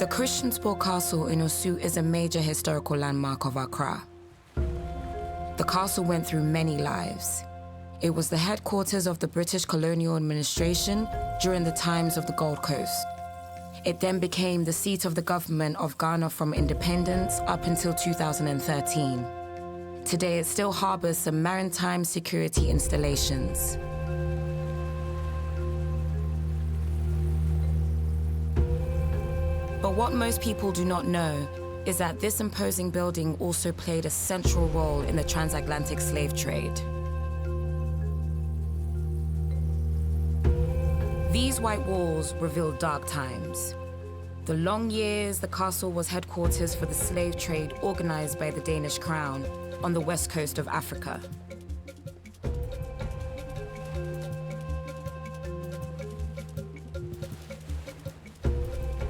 The Christiansborg Castle in Osu is a major historical landmark of Accra. The castle went through many lives. It was the headquarters of the British colonial administration during the times of the Gold Coast. It then became the seat of the government of Ghana from independence up until 2013. Today, it still harbors some maritime security installations. But what most people do not know is that this imposing building also played a central role in the transatlantic slave trade. These white walls reveal dark times. The long years the castle was headquarters for the slave trade organized by the Danish crown on the west coast of Africa.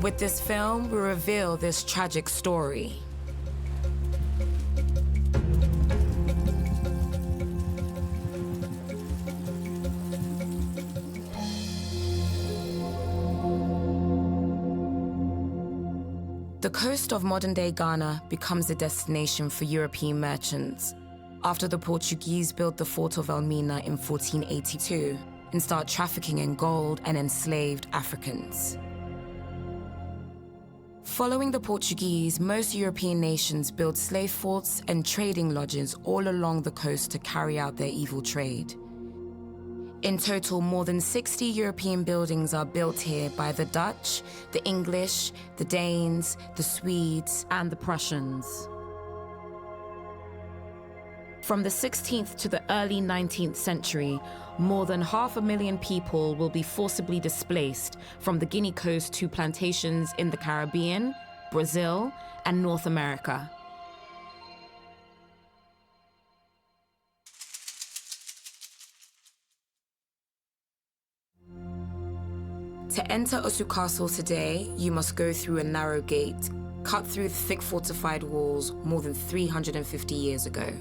With this film, we reveal this tragic story. The coast of modern-day Ghana becomes a destination for European merchants after the Portuguese built the fort of Elmina in 1482 and start trafficking in gold and enslaved Africans. Following the Portuguese, most European nations built slave forts and trading lodges all along the coast to carry out their evil trade. In total, more than 60 European buildings are built here by the Dutch, the English, the Danes, the Swedes, and the Prussians. From the 16th to the early 19th century, more than 500,000 people will be forcibly displaced from the Guinea coast to plantations in the Caribbean, Brazil, and North America. To enter Osu Castle today, you must go through a narrow gate, cut through thick fortified walls more than 350 years ago.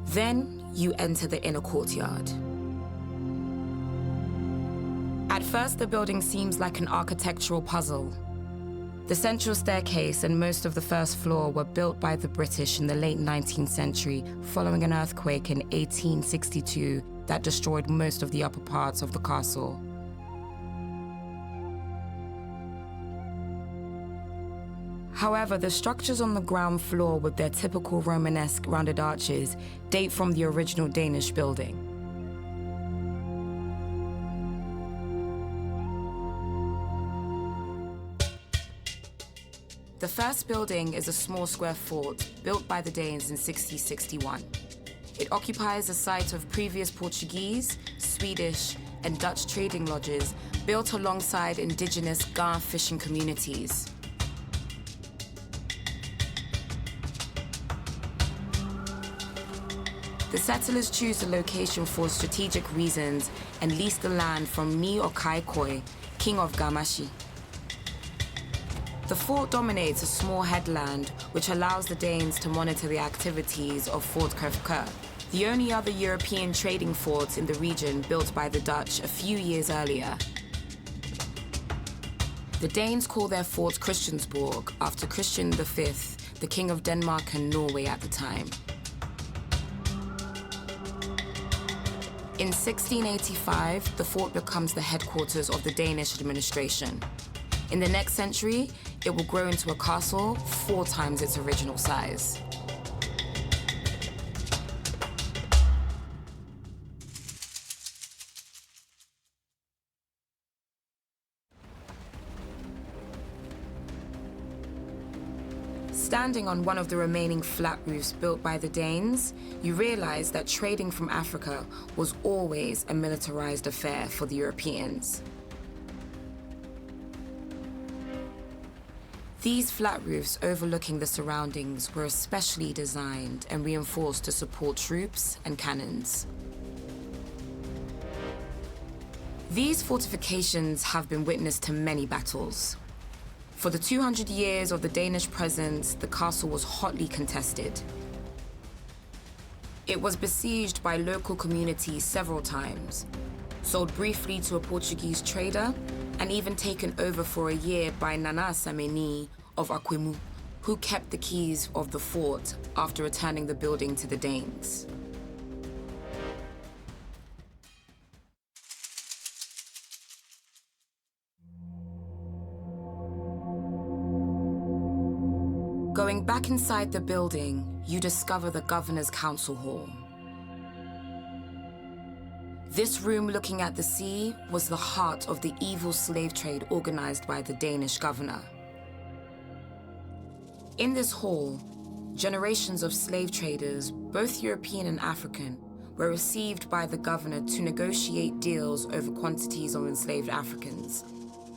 Then you enter the inner courtyard. At first, the building seems like an architectural puzzle. The central staircase and most of the first floor were built by the British in the late 19th century following an earthquake in 1862 that destroyed most of the upper parts of the castle. However, the structures on the ground floor with their typical Romanesque rounded arches date from the original Danish building. The first building is a small square fort built by the Danes in 1661. It occupies the site of previous Portuguese, Swedish, and Dutch trading lodges built alongside indigenous Ga fishing communities. The settlers choose the location for strategic reasons and lease the land from Mi Okaikoi, king of Gamashi. The fort dominates a small headland, which allows the Danes to monitor the activities of Fort Krefker, the only other European trading fort in the region built by the Dutch a few years earlier. The Danes call their fort Christiansborg after Christian V, the king of Denmark and Norway at the time. In 1685, the fort becomes the headquarters of the Danish administration. In the next century, it will grow into a castle 4 times its original size. Standing on one of the remaining flat roofs built by the Danes, you realize that trading from Africa was always a militarized affair for the Europeans. These flat roofs overlooking the surroundings were especially designed and reinforced to support troops and cannons. These fortifications have been witness to many battles. For the 200 years of the Danish presence, the castle was hotly contested. It was besieged by local communities several times, sold briefly to a Portuguese trader, and even taken over for a year by Nana Sameni of Akwemu, who kept the keys of the fort after returning the building to the Danes. Going back inside the building, you discover the Governor's Council Hall. This room looking at the sea was the heart of the evil slave trade organized by the Danish governor. In this hall, generations of slave traders, both European and African, were received by the governor to negotiate deals over quantities of enslaved Africans,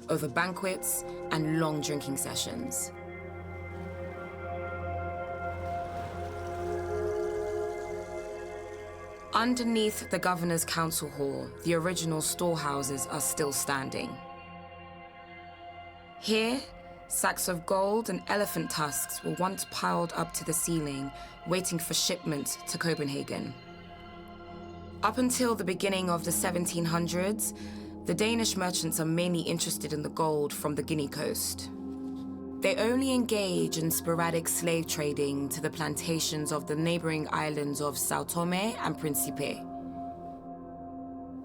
over banquets and long drinking sessions. Underneath the Governor's Council Hall, the original storehouses are still standing. Here, sacks of gold and elephant tusks were once piled up to the ceiling, waiting for shipment to Copenhagen. Up until the beginning of the 1700s, the Danish merchants are mainly interested in the gold from the Guinea coast. They only engage in sporadic slave trading to the plantations of the neighboring islands of São Tomé and Príncipe.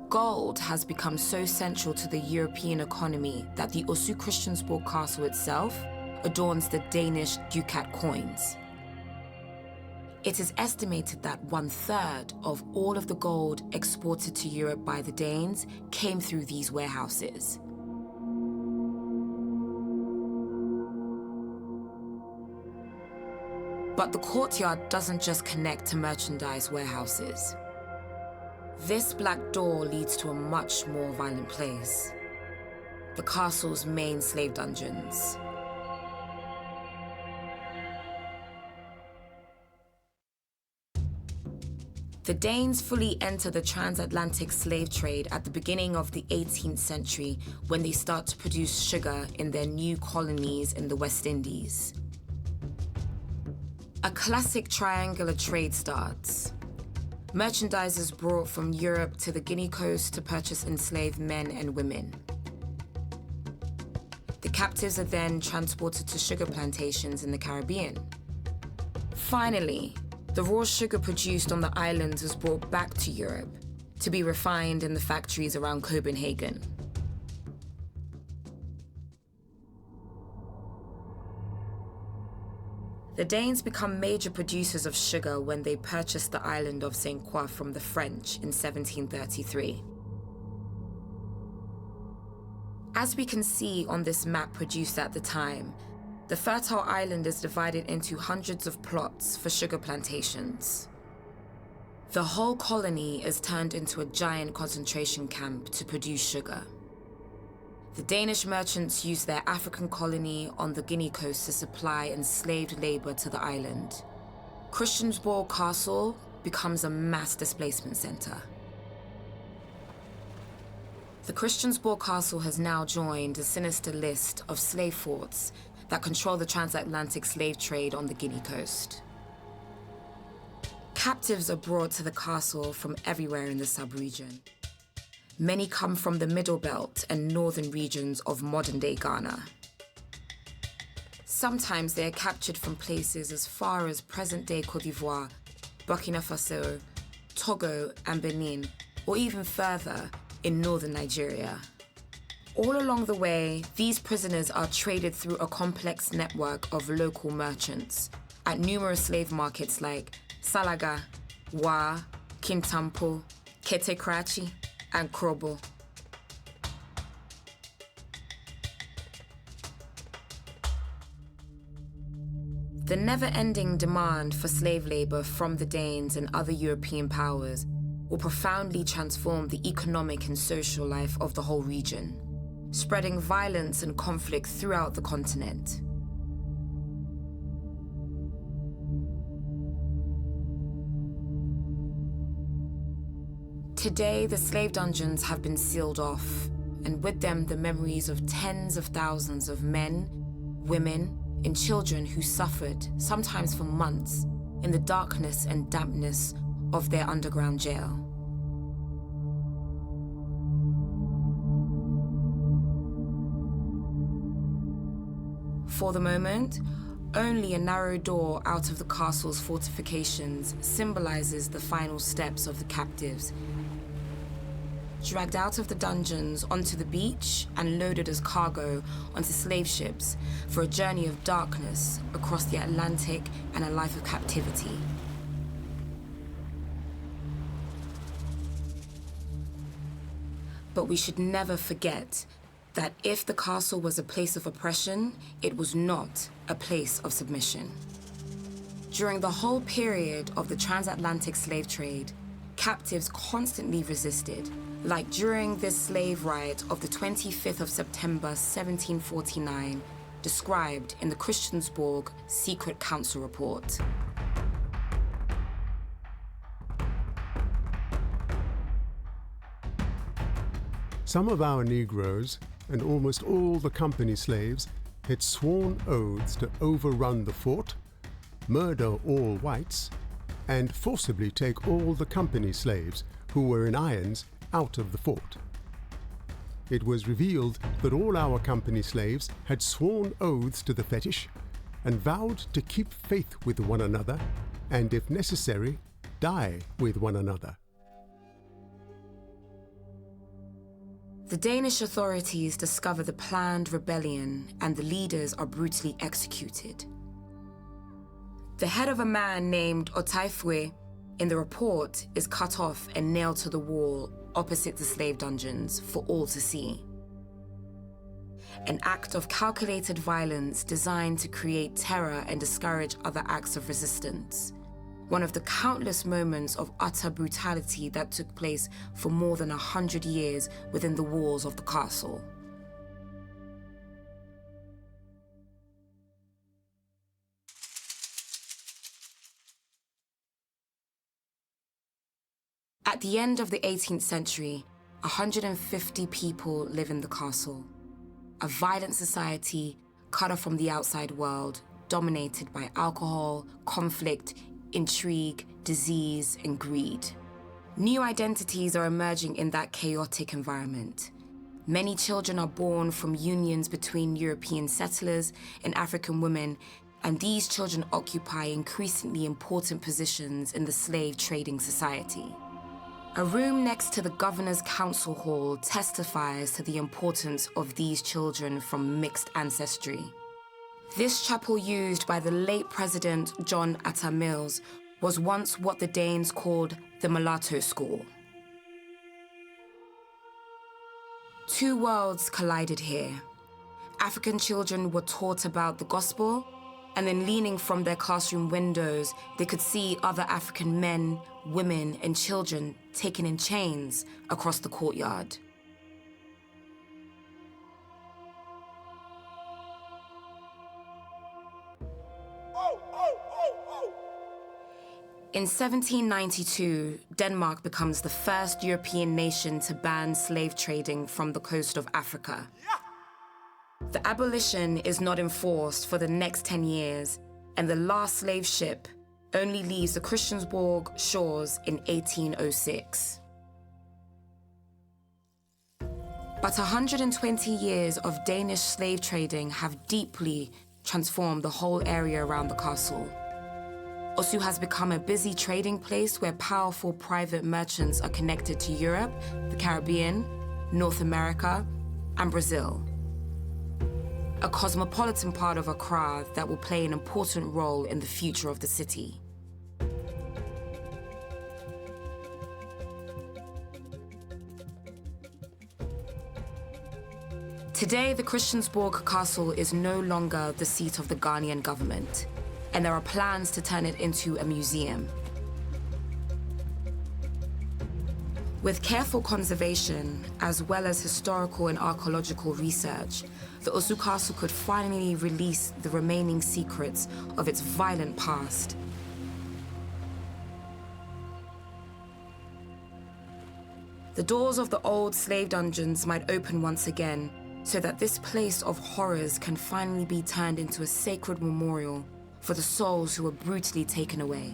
Gold has become so central to the European economy that the Christiansborg castle itself adorns the Danish ducat coins. It is estimated that 1/3 of all of the gold exported to Europe by the Danes came through these warehouses. But the courtyard doesn't just connect to merchandise warehouses. This black door leads to a much more violent place, the castle's main slave dungeons. The Danes fully enter the transatlantic slave trade at the beginning of the 18th century when they start to produce sugar in their new colonies in the West Indies. A classic triangular trade starts. Merchandise is brought from Europe to the Guinea coast to purchase enslaved men and women. The captives are then transported to sugar plantations in the Caribbean. Finally, the raw sugar produced on the islands is brought back to Europe to be refined in the factories around Copenhagen. The Danes become major producers of sugar when they purchased the island of St. Croix from the French in 1733. As we can see on this map produced at the time, the fertile island is divided into hundreds of plots for sugar plantations. The whole colony is turned into a giant concentration camp to produce sugar. The Danish merchants used their African colony on the Guinea coast to supply enslaved labor to the island. Christiansborg Castle becomes a mass displacement center. The Christiansborg Castle has now joined a sinister list of slave forts that control the transatlantic slave trade on the Guinea coast. Captives are brought to the castle from everywhere in the sub-region. Many come from the Middle Belt and northern regions of modern-day Ghana. Sometimes they are captured from places as far as present-day Côte d'Ivoire, Burkina Faso, Togo, and Benin, or even further in northern Nigeria. All along the way, these prisoners are traded through a complex network of local merchants at numerous slave markets like Salaga, Wa, Kintampo, Ketekrachi, and Krobo. The never-ending demand for slave labor from the Danes and other European powers will profoundly transform the economic and social life of the whole region, spreading violence and conflict throughout the continent. Today, the slave dungeons have been sealed off, and with them the memories of tens of thousands of men, women, and children who suffered, sometimes for months, in the darkness and dampness of their underground jail. For the moment, only a narrow door out of the castle's fortifications symbolizes the final steps of the captives, dragged out of the dungeons onto the beach and loaded as cargo onto slave ships for a journey of darkness across the Atlantic and a life of captivity. But we should never forget that if the castle was a place of oppression, it was not a place of submission. During the whole period of the transatlantic slave trade, captives constantly resisted, like during this slave riot of the 25th of September 1749, described in the Christiansborg Secret Council report. Some of our Negroes, and almost all the company slaves, had sworn oaths to overrun the fort, murder all whites, and forcibly take all the company slaves who were in irons out of the fort. It was revealed that all our company slaves had sworn oaths to the fetish and vowed to keep faith with one another and, if necessary, die with one another. The Danish authorities discover the planned rebellion and the leaders are brutally executed. The head of a man named Otaifwe in the report is cut off and nailed to the wall opposite the slave dungeons for all to see. An act of calculated violence designed to create terror and discourage other acts of resistance. One of the countless moments of utter brutality that took place for more than 100 years within the walls of the castle. At the end of the 18th century, 150 people live in the castle. A violent society cut off from the outside world, dominated by alcohol, conflict, intrigue, disease, and greed. New identities are emerging in that chaotic environment. Many children are born from unions between European settlers and African women, and these children occupy increasingly important positions in the slave trading society. A room next to the governor's council hall testifies to the importance of these children from mixed ancestry. This chapel, used by the late President John Atta Mills, was once what the Danes called the Mulatto School. Two worlds collided here. African children were taught about the gospel, and then leaning from their classroom windows, they could see other African men, women, and children taken in chains across the courtyard. In 1792, Denmark becomes the first European nation to ban slave trading from the coast of Africa. The abolition is not enforced for the next 10 years, and the last slave ship only leaves the Christiansborg shores in 1806. But 120 years of Danish slave trading have deeply transformed the whole area around the castle. Osu has become a busy trading place where powerful private merchants are connected to Europe, the Caribbean, North America, and Brazil. A cosmopolitan part of Accra that will play an important role in the future of the city. Today, the Christiansborg Castle is no longer the seat of the Ghanaian government, and there are plans to turn it into a museum. With careful conservation, as well as historical and archaeological research, the Osu Castle could finally release the remaining secrets of its violent past. The doors of the old slave dungeons might open once again, so that this place of horrors can finally be turned into a sacred memorial for the souls who were brutally taken away.